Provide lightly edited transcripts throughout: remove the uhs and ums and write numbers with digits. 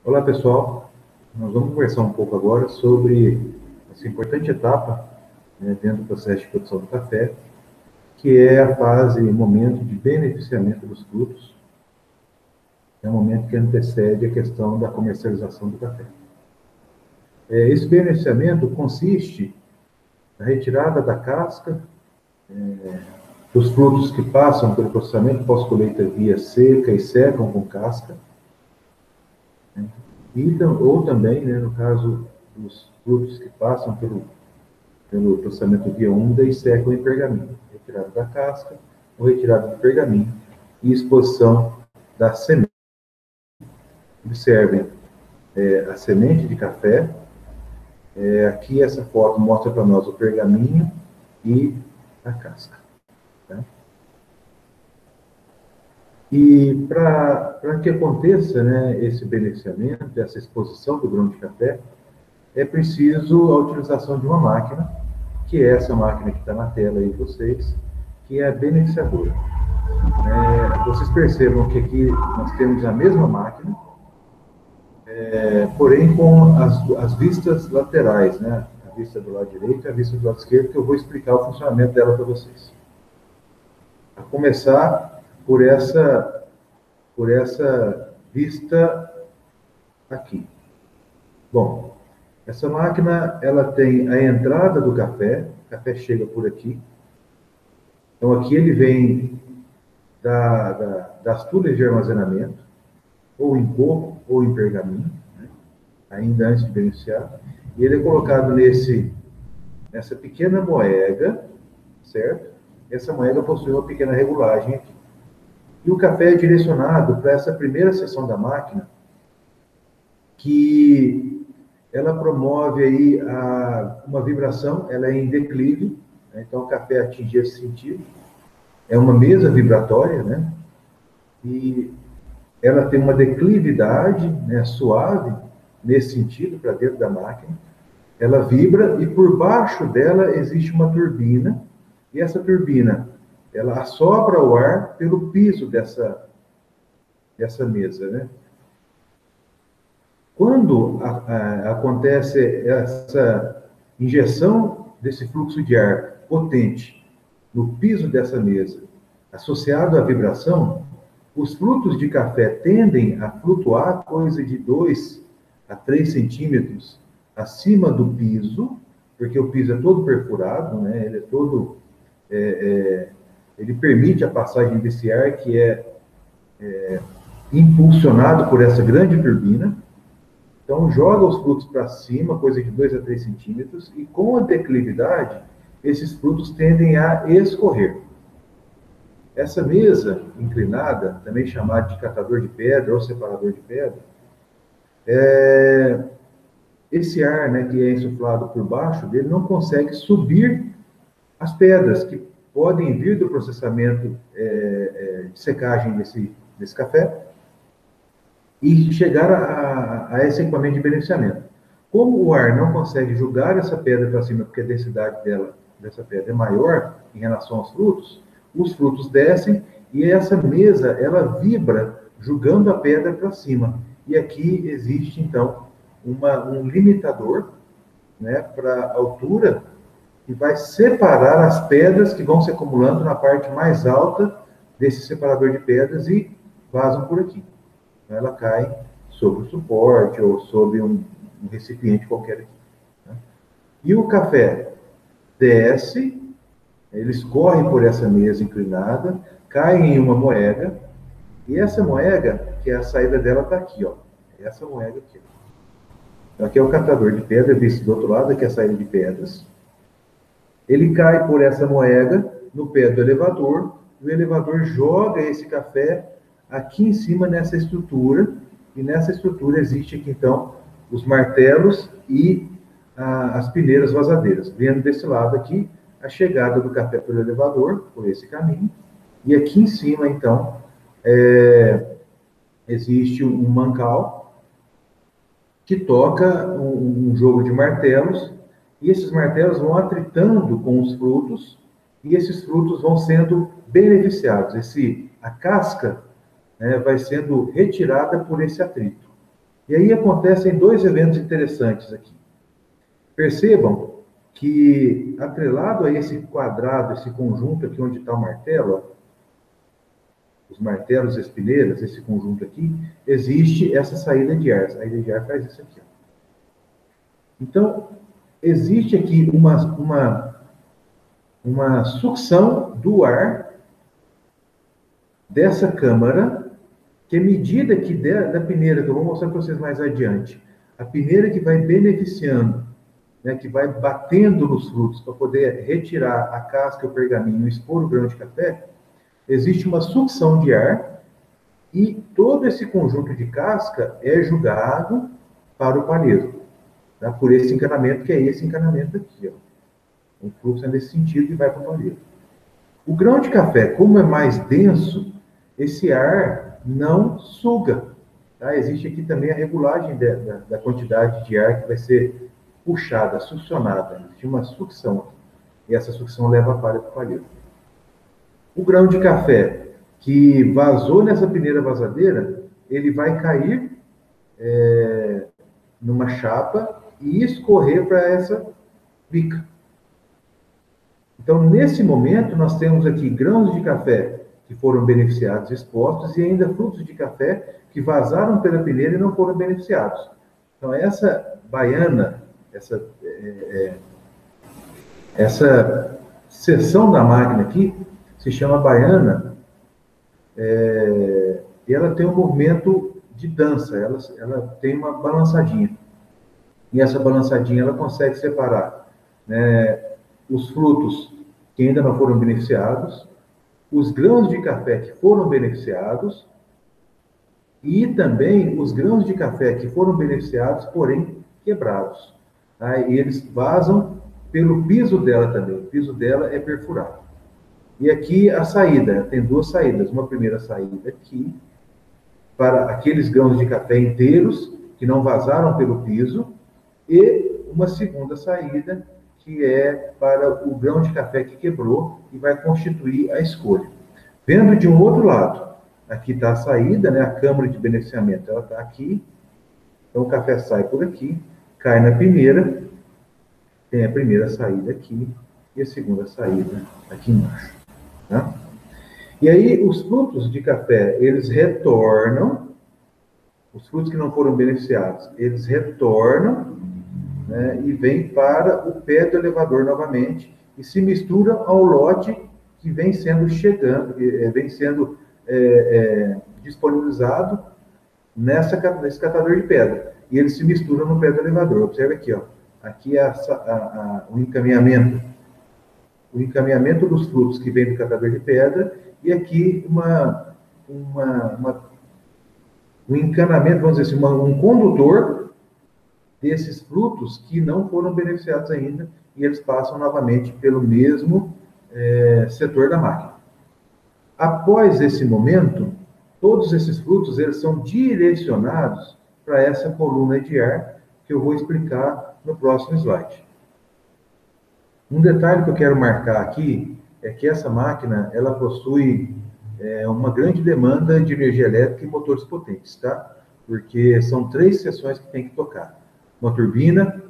Olá, pessoal. Nós vamos conversar um pouco agora sobre essa importante etapa, dentro do processo de produção do café, que é a fase, o momento de beneficiamento dos frutos. É o momento que antecede a questão da comercialização do café. Esse beneficiamento consiste na retirada da casca, dos frutos que passam pelo processamento pós-colheita via seca e secam com casca, ou também, no caso dos frutos que passam pelo processamento via úmida e secam em pergaminho, retirada da casca ou retirada do pergaminho e exposição da semente. Observem a semente de café. Aqui essa foto mostra para nós o pergaminho e a casca. Tá? E para que aconteça, esse beneficiamento, essa exposição do grão de café, é preciso a utilização de uma máquina, que é essa máquina que está na tela aí de vocês, que é a beneficiadora. Vocês percebam que aqui nós temos a mesma máquina, porém com as vistas laterais, a vista do lado direito e a vista do lado esquerdo, que eu vou explicar o funcionamento dela para vocês. A começar por essa vista aqui. Bom, essa máquina, ela tem a entrada do café, o café chega por aqui. Então, aqui ele vem das tulhas de armazenamento, ou em coco, ou em pergaminho, ainda antes de beneficiar. E ele é colocado nessa pequena moega, certo? Essa moega possui uma pequena regulagem aqui. E o café é direcionado para essa primeira seção da máquina, que ela promove aí uma vibração, ela é em declive, então o café atinge esse sentido. É uma mesa vibratória, e ela tem uma declividade, suave, nesse sentido, para dentro da máquina. Ela vibra e por baixo dela existe uma turbina, e essa turbina, ela assopra o ar pelo piso dessa mesa, Quando acontece essa injeção desse fluxo de ar potente no piso dessa mesa, associado à vibração, os frutos de café tendem a flutuar coisa de 2 a 3 centímetros acima do piso, porque o piso é todo perfurado, ele é todo... ele permite a passagem desse ar que é impulsionado por essa grande turbina. Então, joga os frutos para cima, coisa de 2 a 3 centímetros, e com a declividade, esses frutos tendem a escorrer. Essa mesa inclinada, também chamada de catador de pedra ou separador de pedra, esse ar, que é insuflado por baixo dele, não consegue subir as pedras que podem vir do processamento de secagem desse café e chegar a esse equipamento de beneficiamento. Como o ar não consegue jogar essa pedra para cima, porque a densidade dessa pedra é maior em relação aos frutos, os frutos descem e essa mesa, ela vibra jogando a pedra para cima. E aqui existe, então, um limitador, para a altura, que vai separar as pedras que vão se acumulando na parte mais alta desse separador de pedras e vazam por aqui. Ela cai sobre o suporte ou sobre um recipiente qualquer aqui. E o café desce, ele escorre por essa mesa inclinada, cai em uma moega, e essa moega, que é a saída dela, está aqui, essa moega aqui. Aqui é o catador de pedra, visto do outro lado, aqui é a saída de pedras. Ele cai por essa moega no pé do elevador, e o elevador joga esse café aqui em cima nessa estrutura, e nessa estrutura existe aqui, então, os martelos e as peneiras vazadeiras. Vendo desse lado aqui, a chegada do café pelo elevador, por esse caminho, e aqui em cima, então, existe um mancal que toca um jogo de martelos, e esses martelos vão atritando com os frutos, e esses frutos vão sendo beneficiados. A casca vai sendo retirada por esse atrito. E aí acontecem dois eventos interessantes aqui. Percebam que, atrelado a esse quadrado, esse conjunto aqui onde está o martelo, ó, os martelos e as peneiras, esse conjunto aqui, existe essa saída de ar. A saída de ar faz isso aqui. Ó. Então, existe aqui uma sucção do ar dessa câmara, que à medida que da peneira, que eu vou mostrar para vocês mais adiante, a peneira que vai beneficiando, né, que vai batendo nos frutos para poder retirar a casca, o pergaminho e expor o grão de café, existe uma sucção de ar e todo esse conjunto de casca é jogado para o palheiro, tá? Por esse encanamento, que é esse encanamento aqui. Ó. O fluxo é nesse sentido e vai para o palheiro. O grão de café, como é mais denso, esse ar não suga. Tá? Existe aqui também a regulagem da quantidade de ar que vai ser puxada, succionada. Existe uma sucção aqui. E essa sucção leva a palha para o palheiro. O grão de café que vazou nessa peneira vazadeira, ele vai cair numa chapa e escorrer para essa bica. Então, nesse momento, nós temos aqui grãos de café que foram beneficiados, expostos, e ainda frutos de café que vazaram pela peneira e não foram beneficiados. Então, essa baiana, essa seção da máquina aqui, se chama baiana, e ela tem um movimento de dança, ela tem uma balançadinha. E essa balançadinha, ela consegue separar, né, os frutos que ainda não foram beneficiados, os grãos de café que foram beneficiados, e também os grãos de café que foram beneficiados, porém quebrados. Tá? E eles vazam pelo piso dela também, o piso dela é perfurado. E aqui a saída, tem duas saídas. Uma primeira saída aqui, para aqueles grãos de café inteiros, que não vazaram pelo piso, e uma segunda saída, que é para o grão de café que quebrou e vai constituir a escolha. Vendo de um outro lado, aqui está a saída, né, a câmara de beneficiamento, ela está aqui, então o café sai por aqui, cai na peneira, tem a primeira saída aqui e a segunda saída aqui embaixo. Tá? E aí os frutos de café, eles retornam, os frutos que não foram beneficiados, eles retornam, né, e vêm para o pé do elevador novamente e se misturam ao lote que vem sendo disponibilizado nesse catador de pedra. E eles se misturam no pé do elevador. Observe aqui, ó. Aqui é o encaminhamento. O encaminhamento dos frutos que vem do catador de pedra, e aqui um encanamento, vamos dizer assim, um condutor desses frutos que não foram beneficiados ainda, e eles passam novamente pelo mesmo setor da máquina. Após esse momento, todos esses frutos eles são direcionados para essa coluna de ar, que eu vou explicar no próximo slide. Um detalhe que eu quero marcar aqui é que essa máquina, ela possui uma grande demanda de energia elétrica e motores potentes, tá? Porque são 3 seções que tem que tocar. Uma turbina,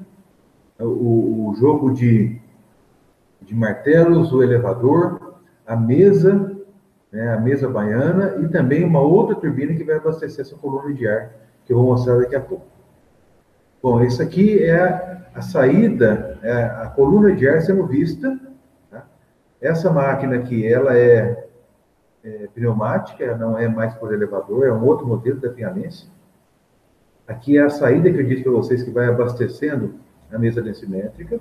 o jogo de martelos, o elevador, a mesa, né, a mesa baiana, e também uma outra turbina que vai abastecer essa coluna de ar, que eu vou mostrar daqui a pouco. Bom, isso aqui é a saída, a coluna de ar sendo vista. Tá? Essa máquina aqui, ela é pneumática, não é mais por elevador, é um outro modelo da Pianense. Aqui é a saída que eu disse para vocês, que vai abastecendo a mesa densimétrica.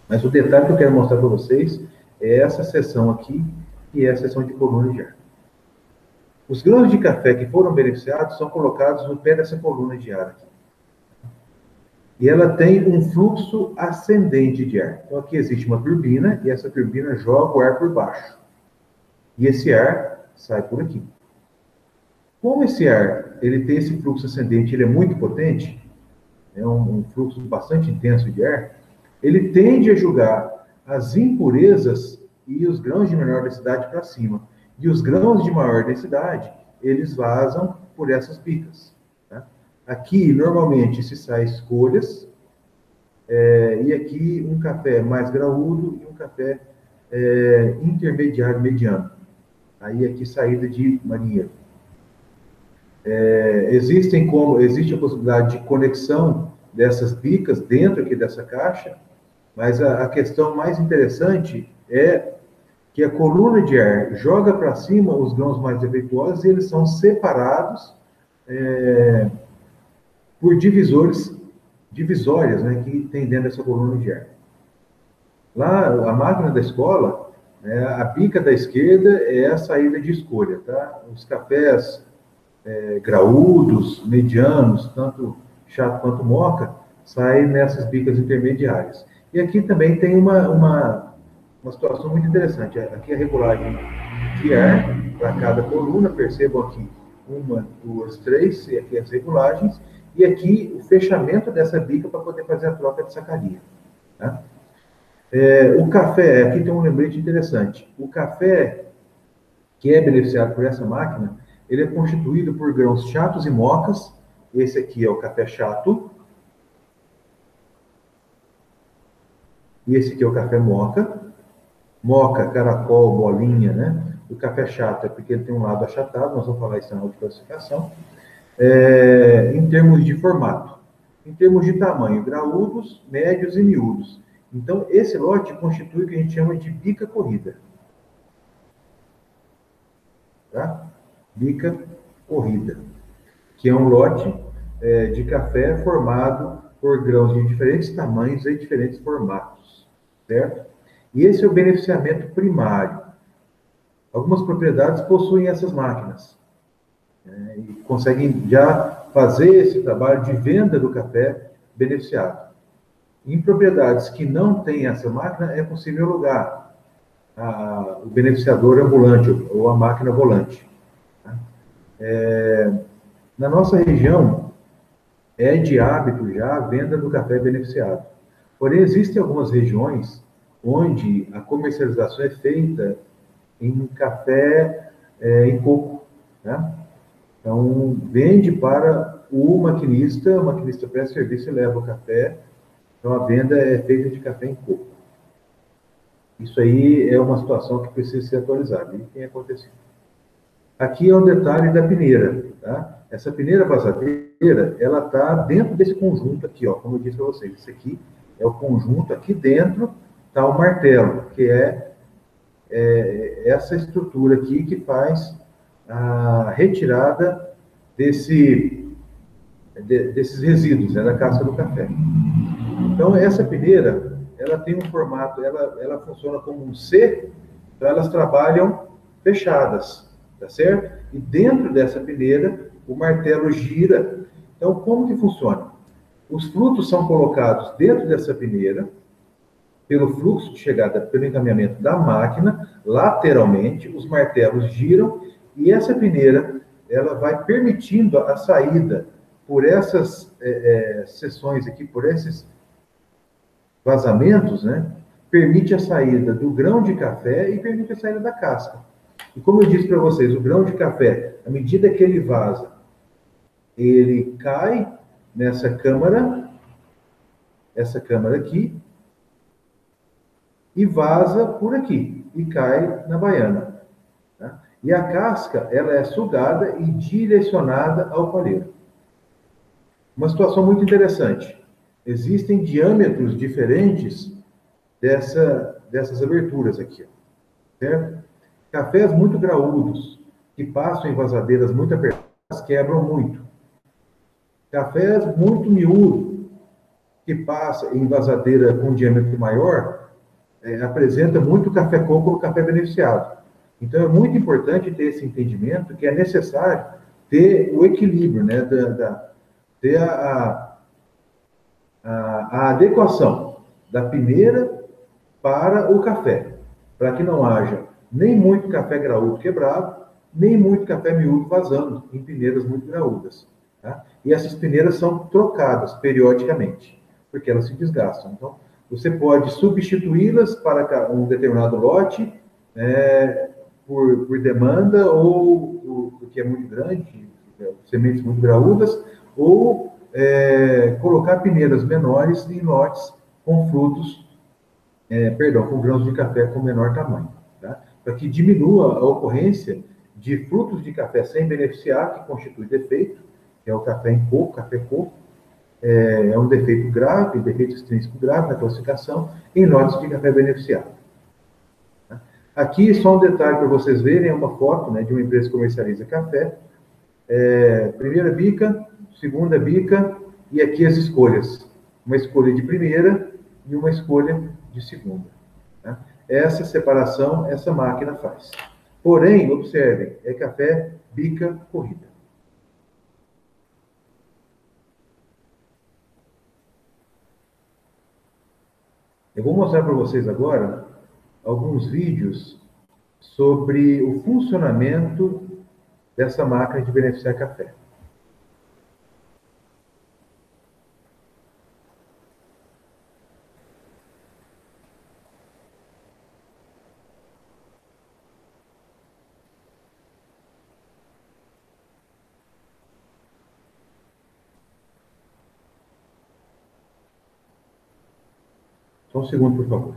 Mas o detalhe que eu quero mostrar para vocês é essa seção aqui, que é a seção de coluna de ar. Os grãos de café que foram beneficiados são colocados no pé dessa coluna de ar aqui. E ela tem um fluxo ascendente de ar. Então aqui existe uma turbina, e essa turbina joga o ar por baixo. E esse ar sai por aqui. Como esse ar ele tem esse fluxo ascendente, ele é muito potente, é um fluxo bastante intenso de ar, ele tende a jogar as impurezas e os grãos de menor densidade para cima. E os grãos de maior densidade, eles vazam por essas bicas. Tá? Aqui, normalmente, se sai escolhas, e aqui um café mais graúdo e um café intermediário mediano. Aí aqui saída de marinheiro. Existe a possibilidade de conexão dessas bicas dentro aqui dessa caixa, mas a questão mais interessante é que a coluna de ar joga para cima os grãos mais defeituosos e eles são separados por divisórias, né, que tem dentro dessa coluna de ar. Lá, a máquina da escola, a bica da esquerda é a saída de escolha, tá? Os cafés graúdos, medianos, tanto chato quanto moca, saem nessas bicas intermediárias. E aqui também tem uma situação muito interessante. Aqui a regulagem de ar para cada coluna, percebam aqui, 1, 2, 3, e aqui as regulagens, e aqui o fechamento dessa bica para poder fazer a troca de sacaria. Tá? O café, aqui tem um lembrete interessante. O café que é beneficiado por essa máquina, ele é constituído por grãos chatos e mocas. Esse aqui é o café chato. E esse aqui é o café moca. Moca, caracol, bolinha, né? O café chato é porque ele tem um lado achatado, nós vamos falar isso na aula de classificação. Em termos de formato. Em termos de tamanho, graúdos, médios e miúdos. Então, esse lote constitui o que a gente chama de bica corrida. Tá? Bica corrida, que é um lote de café formado por grãos de diferentes tamanhos e diferentes formatos, certo? E esse é o beneficiamento primário. Algumas propriedades possuem essas máquinas e conseguem já fazer esse trabalho de venda do café beneficiado. Em propriedades que não têm essa máquina, é possível alugar o beneficiador ambulante ou a máquina volante. Na nossa região, é de hábito já a venda do café beneficiado. Porém, existem algumas regiões onde a comercialização é feita em café em coco. Né? Então, vende para o maquinista presta serviço e leva o café. Então, a venda é feita de café em coco. Isso aí é uma situação que precisa ser atualizada. E tem acontecido. Aqui é o detalhe da peneira. Tá? Essa peneira vazadeira, ela está dentro desse conjunto aqui, ó, como eu disse para vocês. Esse aqui é o conjunto, aqui dentro está o martelo, que é essa estrutura aqui que faz a retirada desses resíduos, né, da casca do café. Então, essa peneira, ela tem um formato, ela funciona como um C, então elas trabalham fechadas, tá certo? E dentro dessa peneira, o martelo gira. Então, como que funciona? Os frutos são colocados dentro dessa peneira, pelo fluxo de chegada, pelo encaminhamento da máquina, lateralmente, os martelos giram, e essa peneira, ela vai permitindo a saída por essas seções aqui, por esses vazamentos, né? Permite a saída do grão de café e permite a saída da casca. E como eu disse para vocês, o grão de café, à medida que ele vaza, ele cai nessa câmara, essa câmara aqui, e vaza por aqui, e cai na baiana. Tá? E a casca, ela é sugada e direcionada ao palheiro. Uma situação muito interessante. Existem diâmetros diferentes dessas aberturas aqui, certo? Cafés muito graúdos, que passam em vazadeiras muito apertadas, quebram muito. Cafés muito miúdos, que passam em vazadeira com diâmetro maior, apresenta muito café coco no café beneficiado. Então, é muito importante ter esse entendimento que é necessário ter o equilíbrio, né, ter a adequação da peneira para o café, para que não haja nem muito café graúdo quebrado, nem muito café miúdo vazando em peneiras muito graúdas. Tá? E essas peneiras são trocadas periodicamente, porque elas se desgastam. Então, você pode substituí-las para um determinado lote, por demanda ou porque é muito grande, sementes muito graúdas, ou colocar peneiras menores em lotes com frutos, com grãos de café com menor tamanho, tá? Para que diminua a ocorrência de frutos de café sem beneficiar, que constitui defeito, que é o café em coco, café coco, é um defeito grave, defeito extrínseco grave na classificação, em lotes de café beneficiado. Tá? Aqui, só um detalhe para vocês verem, é uma foto, né, de uma empresa que comercializa café, primeira bica, segunda bica, e aqui as escolhas. Uma escolha de primeira e uma escolha de segunda. Tá? Essa separação, essa máquina faz. Porém, observem, é café bica corrida. Eu vou mostrar para vocês agora alguns vídeos sobre o funcionamento dessa máquina de beneficiar café. Só um segundo, por favor.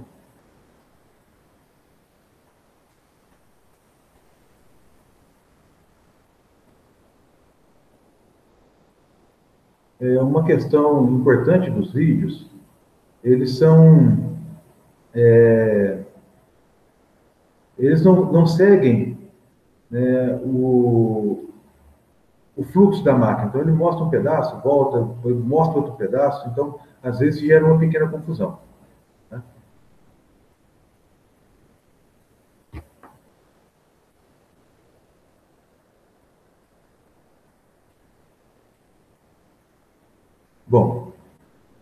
Uma questão importante dos vídeos, eles são... eles não seguem, né, o fluxo da máquina. Então, ele mostra um pedaço, volta, mostra outro pedaço. Então, às vezes, gera uma pequena confusão. Né? Bom,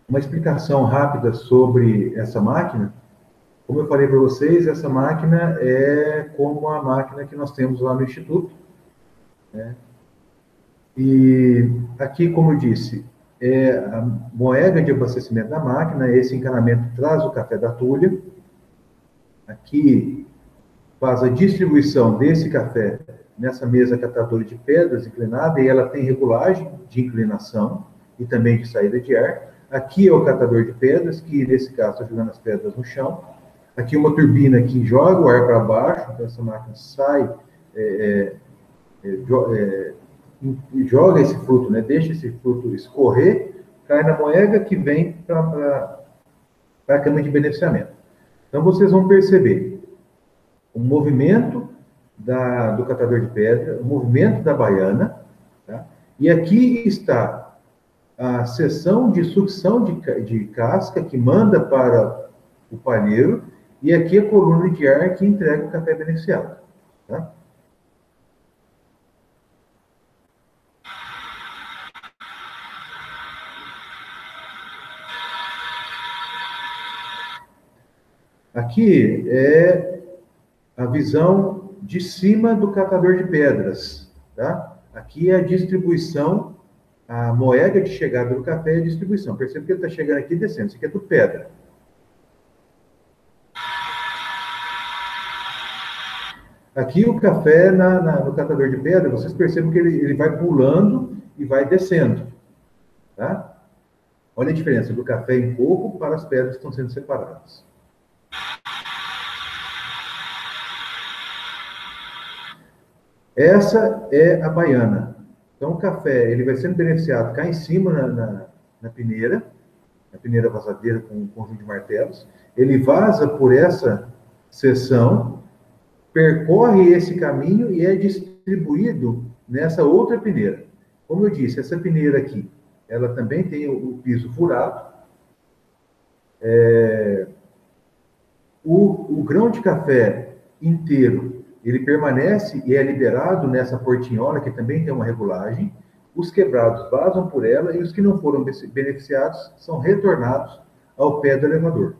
uma explicação rápida sobre essa máquina. Como eu falei para vocês, essa máquina é como a máquina que nós temos lá no Instituto, né? E aqui, como eu disse, é a moeda de abastecimento da máquina, esse encanamento traz o café da tulha. Aqui faz a distribuição desse café nessa mesa catadora de pedras inclinada, e ela tem regulagem de inclinação e também de saída de ar. Aqui é o catador de pedras, que nesse caso está jogando as pedras no chão. Aqui uma turbina que joga o ar para baixo, então essa máquina sai, joga esse fruto, né, deixa esse fruto escorrer, cai na moega que vem para a cama de beneficiamento. Então vocês vão perceber o movimento do catador de pedra, o movimento da baiana, tá? E aqui está a seção de sucção de casca que manda para o palheiro, e aqui a coluna de ar que entrega o café beneficiado. Tá? Aqui é a visão de cima do catador de pedras. Tá? Aqui é a distribuição, a moega de chegada do café e a distribuição. Percebe que ele está chegando aqui e descendo. Isso aqui é tudo pedra. Aqui o café no catador de pedra, vocês percebem que ele vai pulando e vai descendo. Tá? Olha a diferença do café em coco para as pedras que estão sendo separadas. Essa é a baiana. Então o café ele vai sendo beneficiado cá em cima na peneira vazadeira com um conjunto de martelos. Ele vaza por essa seção, percorre esse caminho e é distribuído nessa outra peneira. Como eu disse, essa peneira aqui, ela também tem o piso furado. O grão de café inteiro, ele permanece e é liberado nessa portinhola, que também tem uma regulagem. Os quebrados vazam por ela e os que não foram beneficiados são retornados ao pé do elevador.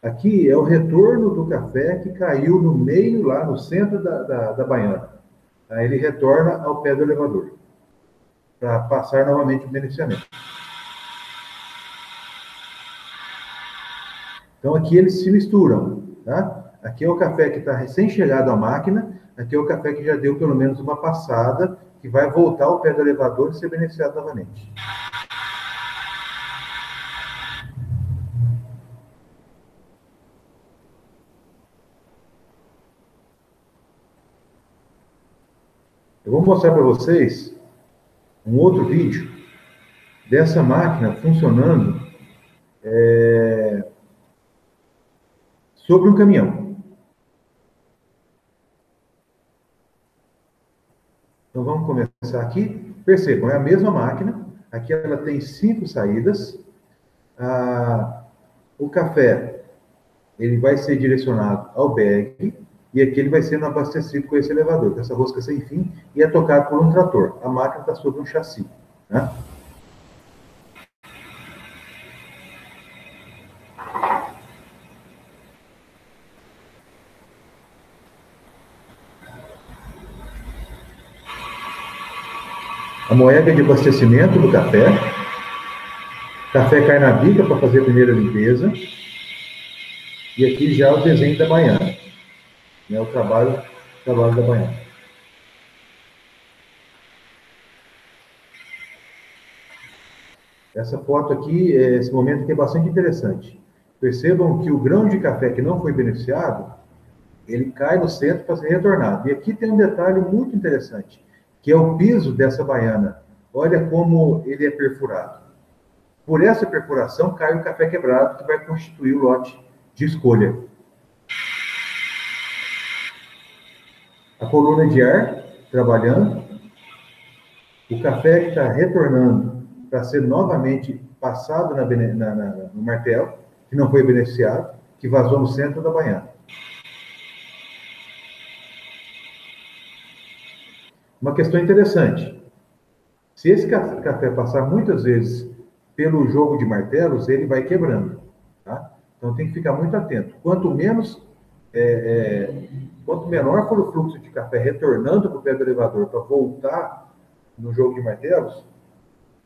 Aqui é o retorno do café que caiu no meio, lá no centro da baiana. Aí ele retorna ao pé do elevador, para passar novamente o beneficiamento. Então, aqui eles se misturam, tá? Aqui é o café que está recém-chegado à máquina, aqui é o café que já deu pelo menos uma passada, que vai voltar ao pé do elevador e ser beneficiado novamente. Eu vou mostrar para vocês um outro vídeo dessa máquina funcionando sobre um caminhão. Então vamos começar aqui. Percebam, é a mesma máquina. Aqui ela tem 5 saídas. O café ele vai ser direcionado ao bag e aqui ele vai sendo abastecido com esse elevador, com essa rosca sem fim, e é tocado por um trator. A máquina está sobre um chassi, né? A moeda de abastecimento do café. O café cai na bica para fazer a primeira limpeza. E aqui já o desenho da baiana, né? O trabalho da baiana. Essa foto aqui, esse momento aqui é bastante interessante. Percebam que o grão de café que não foi beneficiado, ele cai no centro para ser retornado. E aqui tem um detalhe muito interessante, que é o piso dessa baiana. Olha como ele é perfurado. Por essa perfuração cai o café quebrado, que vai constituir o lote de escolha. A coluna de ar trabalhando, o café que está retornando para ser novamente passado no martelo, que não foi beneficiado, que vazou no centro da baiana. Uma questão interessante. Se esse café passar muitas vezes pelo jogo de martelos, ele vai quebrando. Tá? Então tem que ficar muito atento. Quanto menor for o fluxo de café retornando para o pé do elevador para voltar no jogo de martelos,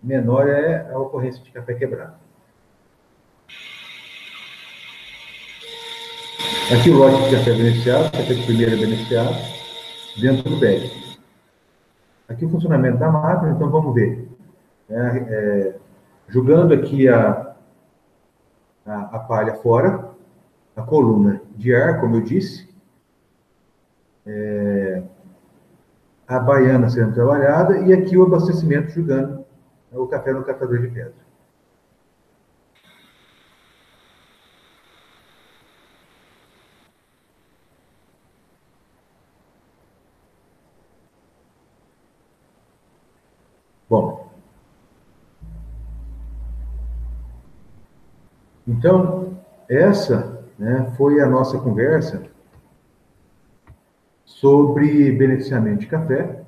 menor é a ocorrência de café quebrado. Aqui o lote de café beneficiado, café de primeira beneficiado, dentro do bag. Aqui o funcionamento da máquina, então vamos ver. Jogando aqui a palha fora, a coluna de ar, como eu disse, a baiana sendo trabalhada e aqui o abastecimento jogando o café no catador de pedra. Bom, então, essa, né, foi a nossa conversa sobre beneficiamento de café.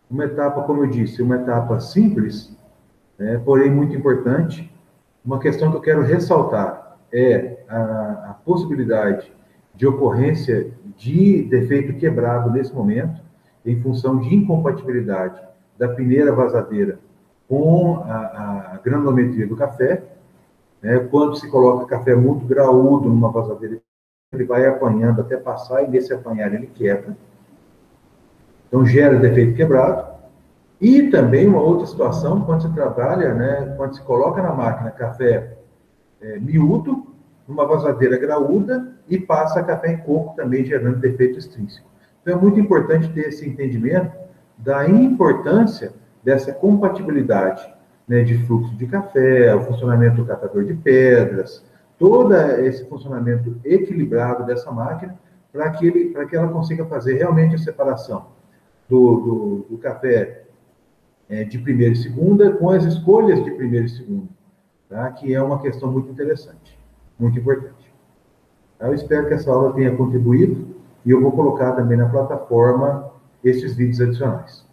Uma etapa, como eu disse, uma etapa simples, né, porém muito importante. Uma questão que eu quero ressaltar é a possibilidade de ocorrência de defeito quebrado nesse momento, em função de incompatibilidade da peneira vazadeira com a granulometria do café. Né? Quando se coloca café muito graúdo numa vazadeira, ele vai apanhando até passar, e nesse apanhar ele quebra. Então gera defeito quebrado. E também uma outra situação, quando se trabalha, né, quando se coloca na máquina café miúdo, numa vazadeira graúda, e passa café em coco também gerando defeito extrínseco. Então é muito importante ter esse entendimento da importância dessa compatibilidade, né, de fluxo de café, o funcionamento do catador de pedras, todo esse funcionamento equilibrado dessa máquina, para que ela consiga fazer realmente a separação do café de primeira e segunda, com as escolhas de primeira e segunda, tá? Que é uma questão muito interessante, muito importante. Eu espero que essa aula tenha contribuído, e eu vou colocar também na plataforma esses vídeos adicionais.